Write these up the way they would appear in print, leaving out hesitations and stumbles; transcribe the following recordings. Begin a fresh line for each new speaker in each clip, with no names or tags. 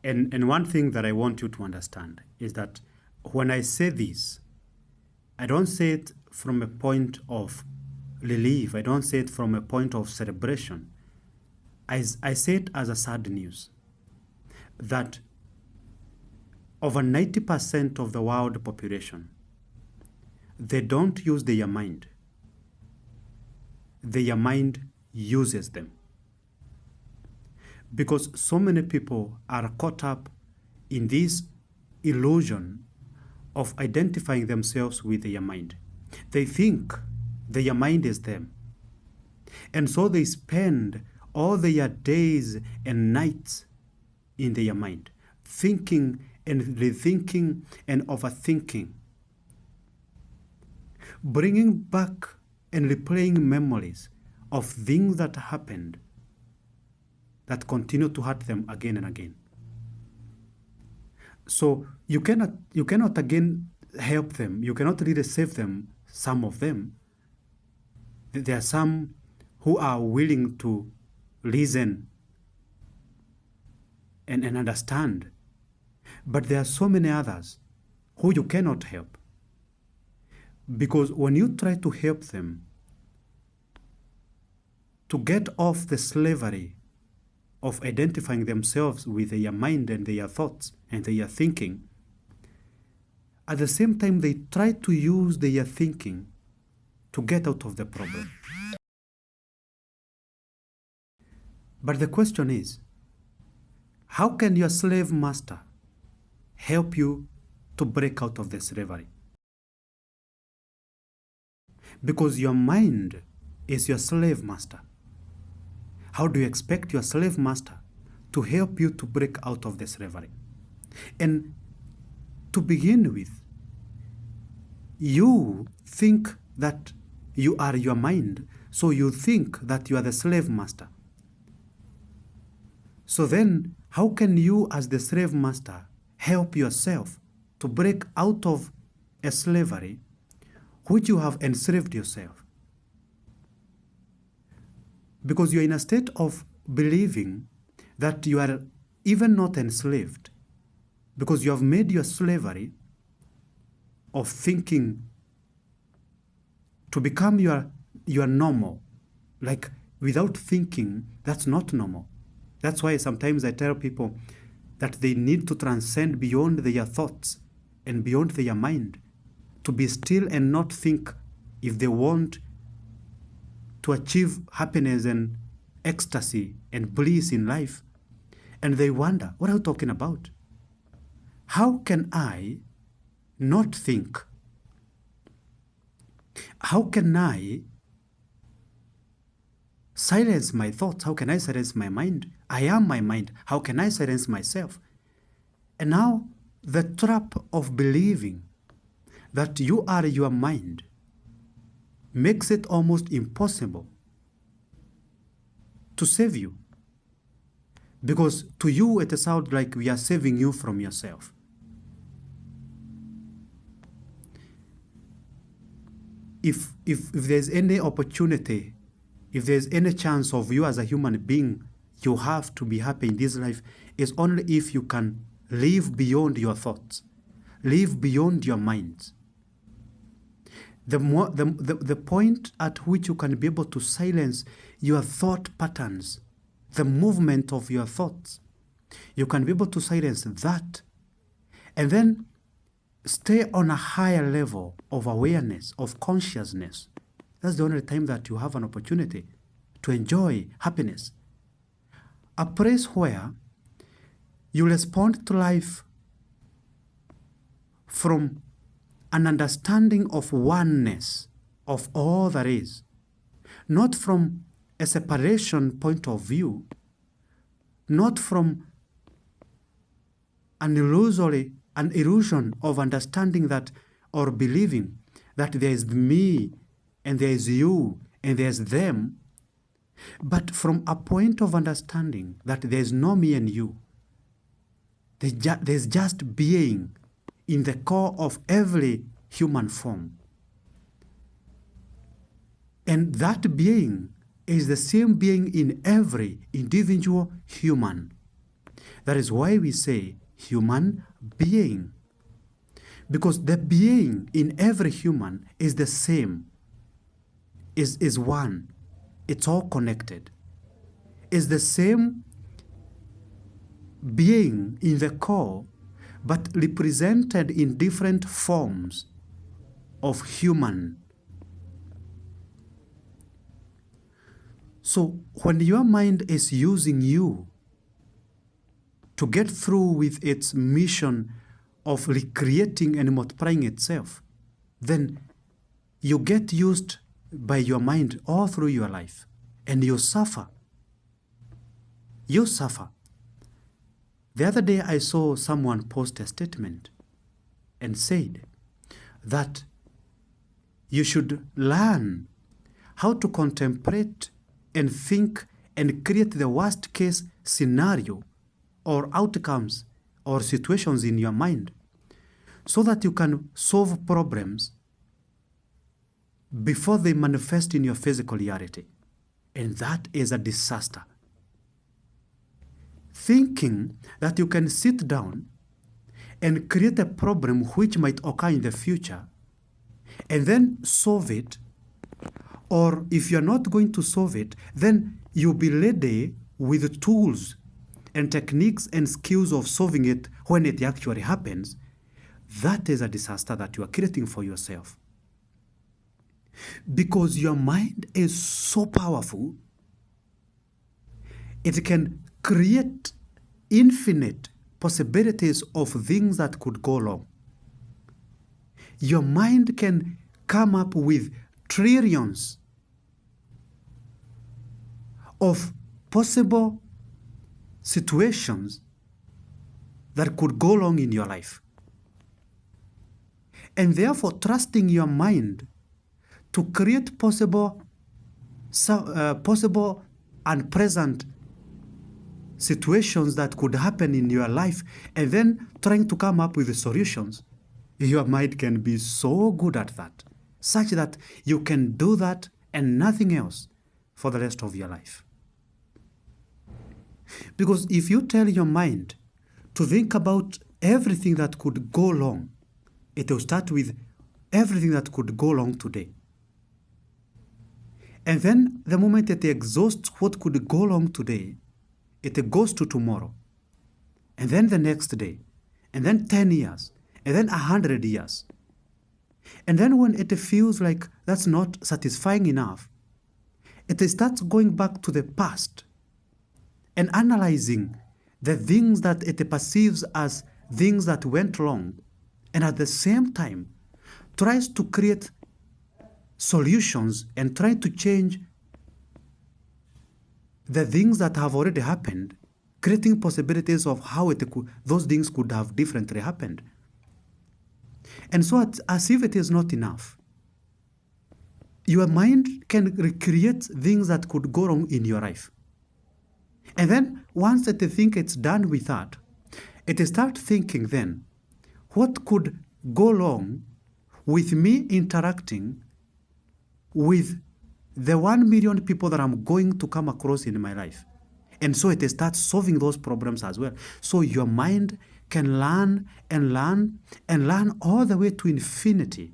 And one thing that I want you to understand is that when I say this, I don't say it from a point of relief. I don't say it from a point of celebration. I say it as a sad news that over 90% of the world population, they don't use their mind. Their mind uses them. Because so many people are caught up in this illusion of identifying themselves with their mind. They think their mind is them. And so they spend all their days and nights in their mind, thinking and rethinking and overthinking, bringing back and replaying memories of things that happened that continue to hurt them again and again. So you cannot again help them. You cannot really save them, some of them. There are some who are willing to listen and understand. But there are so many others who you cannot help. Because when you try to help them to get off the slavery of identifying themselves with their mind and their thoughts and their thinking, at the same time they try to use their thinking to get out of the problem. But the question is, how can your slave master help you to break out of the slavery? Because your mind is your slave master. How do you expect your slave master to help you to break out of the slavery? And to begin with, you think that you are your mind, so you think that you are the slave master. So then, how can you as the slave master help yourself to break out of a slavery which you have enslaved yourself? Because you're in a state of believing that you are even not enslaved, because you have made your slavery of thinking to become your normal. Like without thinking, that's not normal. That's why sometimes I tell people that they need to transcend beyond their thoughts and beyond their mind, to be still and not think if they want to achieve happiness and ecstasy and bliss in life. And they wonder, what are you talking about? How can I not think? How can I silence my thoughts? How can I silence my mind? I am my mind. How can I silence myself? And now the trap of believing that you are your mind makes it almost impossible to save you. Because to you it sounds like we are saving you from yourself. If there's any opportunity, if there's any chance of you as a human being, you have to be happy in this life, is only if you can live beyond your thoughts, live beyond your minds. The point at which you can be able to silence your thought patterns, the movement of your thoughts, you can be able to silence that, and then stay on a higher level of awareness, of consciousness. That's the only time that you have an opportunity to enjoy happiness. A place where you respond to life from an understanding of oneness of all that is, not from a separation point of view, not from an illusion of understanding that, or believing that there is me and there is you and there is them, but from a point of understanding that there is no me and you. There's just being in the core of every human form. And that being is the same being in every individual human. That is why we say human being. Because the being in every human is the same, is one. It's all connected. It's the same being in the core, but represented in different forms of human. So when your mind is using you to get through with its mission of recreating and multiplying itself, then you get used by your mind all through your life, and you suffer. You suffer. The other day I saw someone post a statement and said that you should learn how to contemplate and think and create the worst case scenario or outcomes or situations in your mind so that you can solve problems before they manifest in your physical reality. And that is a disaster. Thinking that you can sit down and create a problem which might occur in the future and then solve it, or if you're not going to solve it, then you'll be ready with tools and techniques and skills of solving it when it actually happens. That is a disaster that you are creating for yourself. Because your mind is so powerful, it can create infinite possibilities of things that could go wrong. Your mind can come up with trillions of possible situations that could go wrong in your life. And therefore, trusting your mind to create possible unpleasant situations that could happen in your life, and then trying to come up with the solutions, your mind can be so good at that, such that you can do that and nothing else for the rest of your life. Because if you tell your mind to think about everything that could go wrong, it will start with everything that could go wrong today. And then the moment it exhausts what could go wrong today, it goes to tomorrow, and then the next day, and then 10 years, and then 100 years. And then when it feels like that's not satisfying enough, it starts going back to the past and analyzing the things that it perceives as things that went wrong, and at the same time tries to create solutions and try to change the things that have already happened, creating possibilities of how those things could have differently happened. And so as if it is not enough, your mind can recreate things that could go wrong in your life. And then once it thinks it's done with that, it starts thinking then, what could go wrong with me interacting with the 1 million people that I'm going to come across in my life? And so it starts solving those problems as well. So your mind can learn and learn and learn all the way to infinity,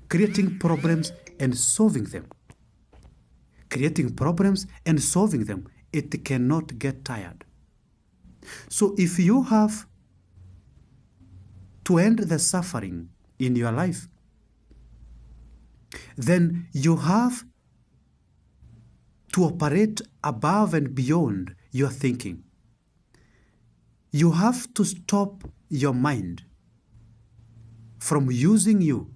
creating problems and solving them. Creating problems and solving them. It cannot get tired. So if you have to end the suffering in your life, then you have to operate above and beyond your thinking. You have to stop your mind from using you.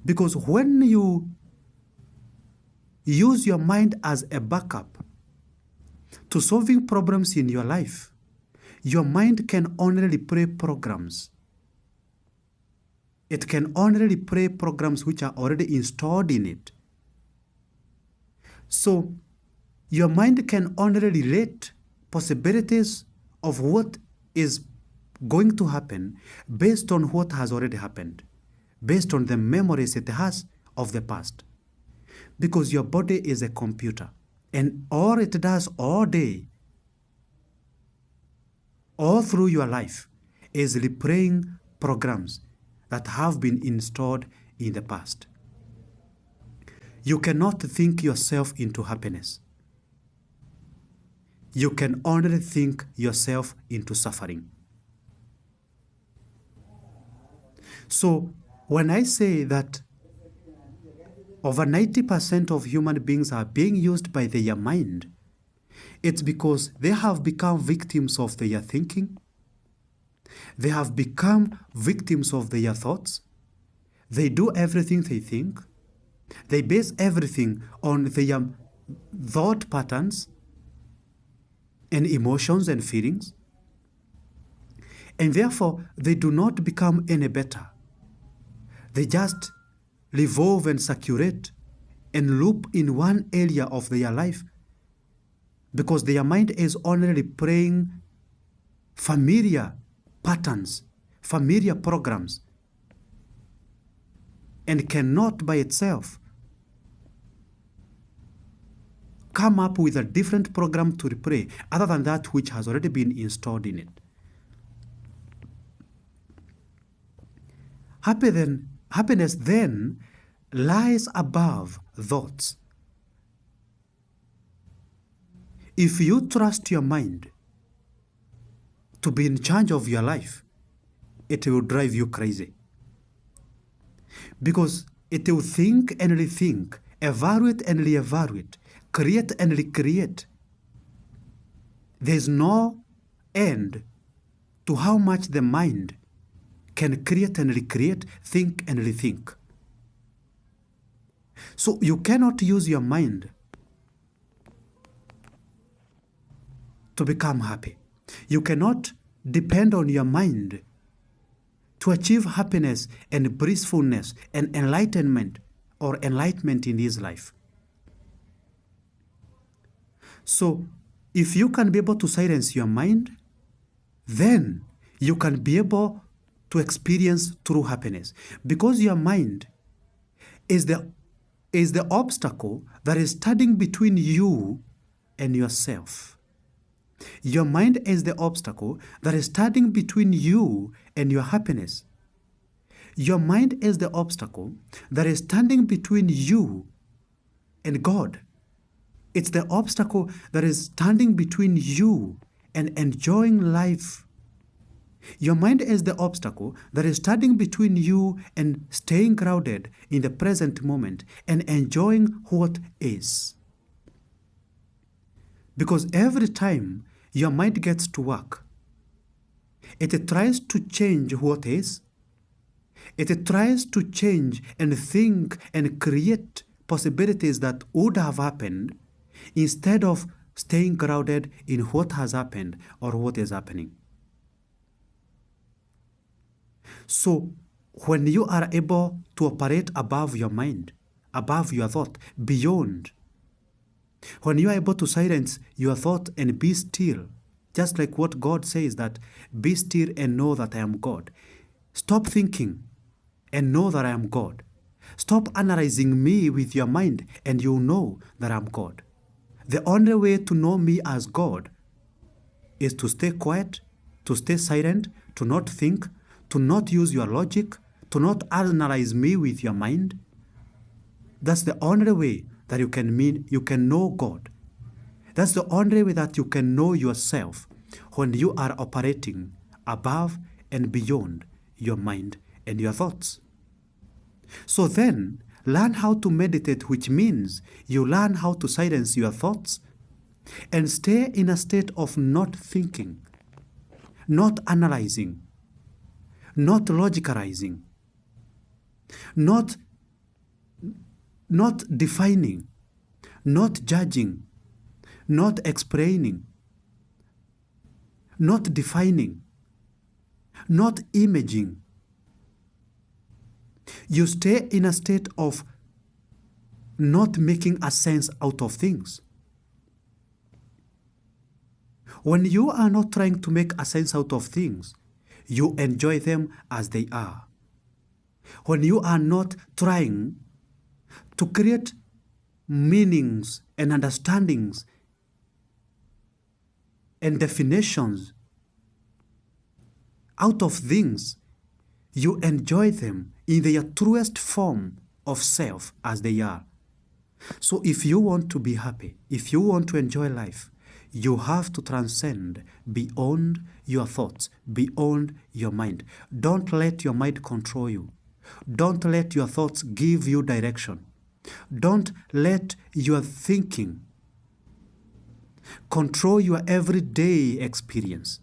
Because when you use your mind as a backup to solving problems in your life, your mind can only replay programs. It can only replay programs which are already installed in it. So your mind can only relate possibilities of what is going to happen based on what has already happened, based on the memories it has of the past. Because your body is a computer, and all it does all day all through your life is replaying programs that have been installed in the past. You cannot think yourself into happiness. You can only think yourself into suffering. So when I say that over 90% of human beings are being used by their mind, it's because they have become victims of their thinking. They have become victims of their thoughts. They do everything they think. They base everything on their thought patterns and emotions and feelings. And therefore, they do not become any better. They just revolve and circulate and loop in one area of their life because their mind is only replaying familiar patterns, familiar programs, and cannot by itself come up with a different program to replay other than that which has already been installed in it. Happiness then lies above thoughts. If you trust your mind to be in charge of your life, it will drive you crazy. Because it will think and rethink, evaluate and reevaluate, create and recreate. There's no end to how much the mind can create and recreate, think and rethink. So you cannot use your mind to become happy. You cannot depend on your mind to achieve happiness and blissfulness and enlightenment or enlightenment in this life. So if you can be able to silence your mind, then you can be able to experience true happiness, because your mind is the obstacle that is standing between you and yourself. Your mind is the obstacle that is standing between you and your happiness. Your mind is the obstacle that is standing between you and God. It's the obstacle that is standing between you and enjoying life. Your mind is the obstacle that is standing between you and staying grounded in the present moment and enjoying what is. Because every time your mind gets to work, it tries to change what is. It tries to change and think and create possibilities that would have happened instead of staying grounded in what has happened or what is happening. So when you are able to operate above your mind, above your thought, beyond, when you are able to silence your thought and be still, just like what God says that, be still and know that I am God. Stop thinking and know that I am God. Stop analyzing me with your mind and you'll know that I'm God. The only way to know me as God is to stay quiet, to stay silent, to not think, to not use your logic, to not analyze me with your mind. That's the only way that you can know God. That's the only way that you can know yourself, when you are operating above and beyond your mind and your thoughts. So then, learn how to meditate, which means you learn how to silence your thoughts and stay in a state of not thinking, not analyzing, not logicalizing, not defining, not judging, not explaining, not defining, not imaging. You stay in a state of not making a sense out of things. When you are not trying to make a sense out of things, you enjoy them as they are. When you are not trying to create meanings and understandings and definitions out of things, you enjoy them in their truest form of self as they are. So if you want to be happy, if you want to enjoy life, you have to transcend beyond your thoughts, beyond your mind. Don't let your mind control you. Don't let your thoughts give you direction. Don't let your thinking control your everyday experience.